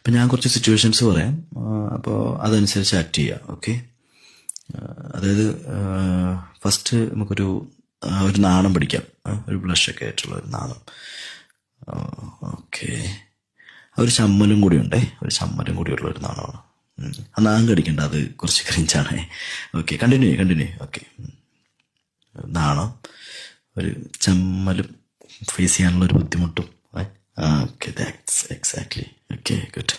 അപ്പം ഞാൻ കുറച്ച് സിറ്റുവേഷൻസ് പറയാം, അപ്പോൾ അതനുസരിച്ച് ആക്ട് ചെയ്യുക. ഓക്കെ, അതായത് ഫസ്റ്റ് നമുക്കൊരു ഒരു നാണം പിടിക്കാം, ഒരു ബ്ലഷൊക്കെ ആയിട്ടുള്ള ഒരു നാണം. ഓക്കെ, ഒരു ചമ്മലും കൂടി ഉണ്ടേ, ഒരു ചമ്മലും കൂടിയുള്ള ഒരു നാണമാണ്. ആ നാം കടിക്കണ്ട, അത് കുറച്ച് ക്രിഞ്ചാണേ. Okay, continue. ഓക്കെ, നാണം, ഒരു ചമ്മലും ഫേസ് ചെയ്യാനുള്ള ഒരു ബുദ്ധിമുട്ടും. Okay, that's exactly. Okay, good.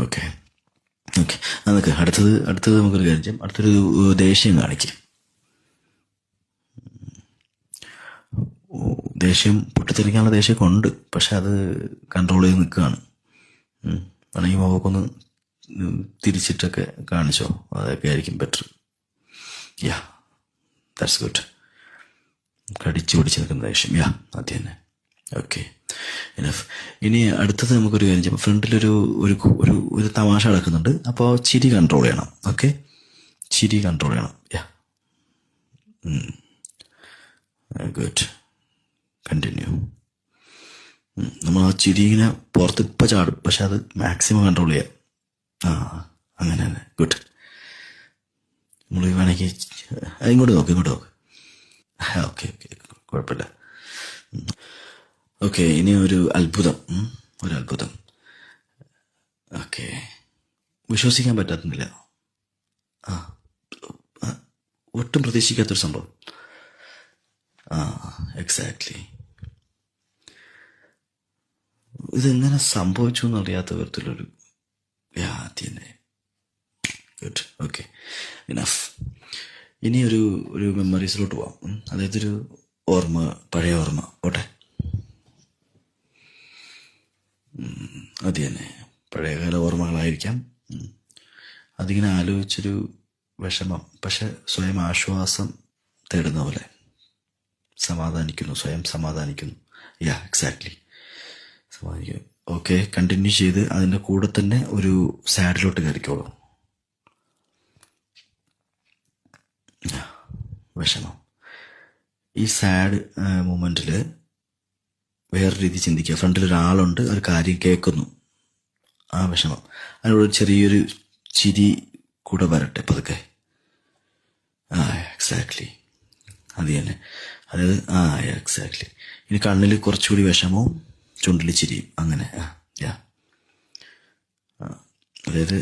Okay, അതൊക്കെ അടുത്തത് നമുക്കൊരു കാര്യം ചെയ്യാം. അടുത്തൊരു ദേഷ്യം കാണിക്കും. ദേഷ്യം പൊട്ടിത്തെറിക്കാനുള്ള ദേഷ്യമൊക്കെ ഉണ്ട്, പക്ഷെ അത് കൺട്രോൾ ചെയ്ത് നിൽക്കുകയാണ്. വേണമെങ്കിൽ മുഖമൊന്ന് തിരിച്ചിട്ടൊക്കെ കാണിച്ചോ, അതൊക്കെ ആയിരിക്കും ബെറ്റർ. Yeah, that's good. കടിച്ചു പിടിച്ച് നിൽക്കുന്ന ദേഷ്യം, യാ, അത് തന്നെ. Okay, enough. ഇനി അടുത്തത് നമുക്കൊരു കാര്യം ചെയ്യാം. ഫ്രണ്ടിലൊരു ഒരു തമാശ നടക്കുന്നുണ്ട്, അപ്പോൾ ചിരി കൺട്രോൾ ചെയ്യണം. ഓക്കെ, ചിരി കൺട്രോൾ ചെയ്യണം. യാ, ഗുഡ്. കണ്ടിന്യൂ. നമ്മൾ ആ ചിരി ഇങ്ങനെ പുറത്ത് ഇപ്പം ചാടും, പക്ഷെ അത് മാക്സിമം കൺട്രോൾ ചെയ്യാം. അങ്ങനെ തന്നെ. ഗുഡ്. നമ്മൾ വേണമെങ്കിൽ ഇങ്ങോട്ട് നോക്ക്. ഓക്കെ, കുഴപ്പമില്ല. ഓക്കെ, ഇനി ഒരു അത്ഭുതം. ഓക്കെ, വിശ്വസിക്കാൻ പറ്റാത്തുന്നില്ല. ഒട്ടും പ്രതീക്ഷിക്കാത്തൊരു സംഭവം. എക്സാക്ട്ലി. ഇതെങ്ങനെ സംഭവിച്ചു എന്നറിയാത്ത വിധത്തിലൊരു തന്നെ. ഗുഡ്. Okay, enough. ഇനി ഒരു മെമ്മറീസിലോട്ട് പോവാം. അതായത് ഒരു ഓർമ്മ, പഴയ ഓർമ്മ പോട്ടെ. അത് തന്നെ, പഴയകാല ഓർമ്മകളായിരിക്കാം. അതിങ്ങനെ ആലോചിച്ചൊരു വിഷമം, പക്ഷെ സ്വയം ആശ്വാസം തേടുന്ന പോലെ സ്വയം സമാധാനിക്കുന്നു. യാ, എക്സാക്ട്ലി, സമാധാനിക്കുന്നു. ഓക്കെ, കണ്ടിന്യൂ ചെയ്ത് അതിൻ്റെ കൂടെ തന്നെ ഒരു സാഡിലോട്ട് കയറിക്കോളൂ. വിഷമം. ഈ സാഡ് മൊമെന്റിൽ വേറെ രീതി ചിന്തിക്കുക. ഫ്രണ്ടിൽ ഒരാളുണ്ട്, ഒരു കാര്യം കേൾക്കുന്നു, ആ വിഷമം, അതിനോട് ചെറിയൊരു ചിരി കൂടെ വരട്ടെ പതുക്കെ. എക്സാക്ട്ലി, അത് തന്നെ. അതായത് എക്സാക്ട്ലി. ഇനി കണ്ണിൽ കുറച്ചുകൂടി വിഷമവും ചുണ്ടിൽ ചിരിയും, അങ്ങനെ. അതായത്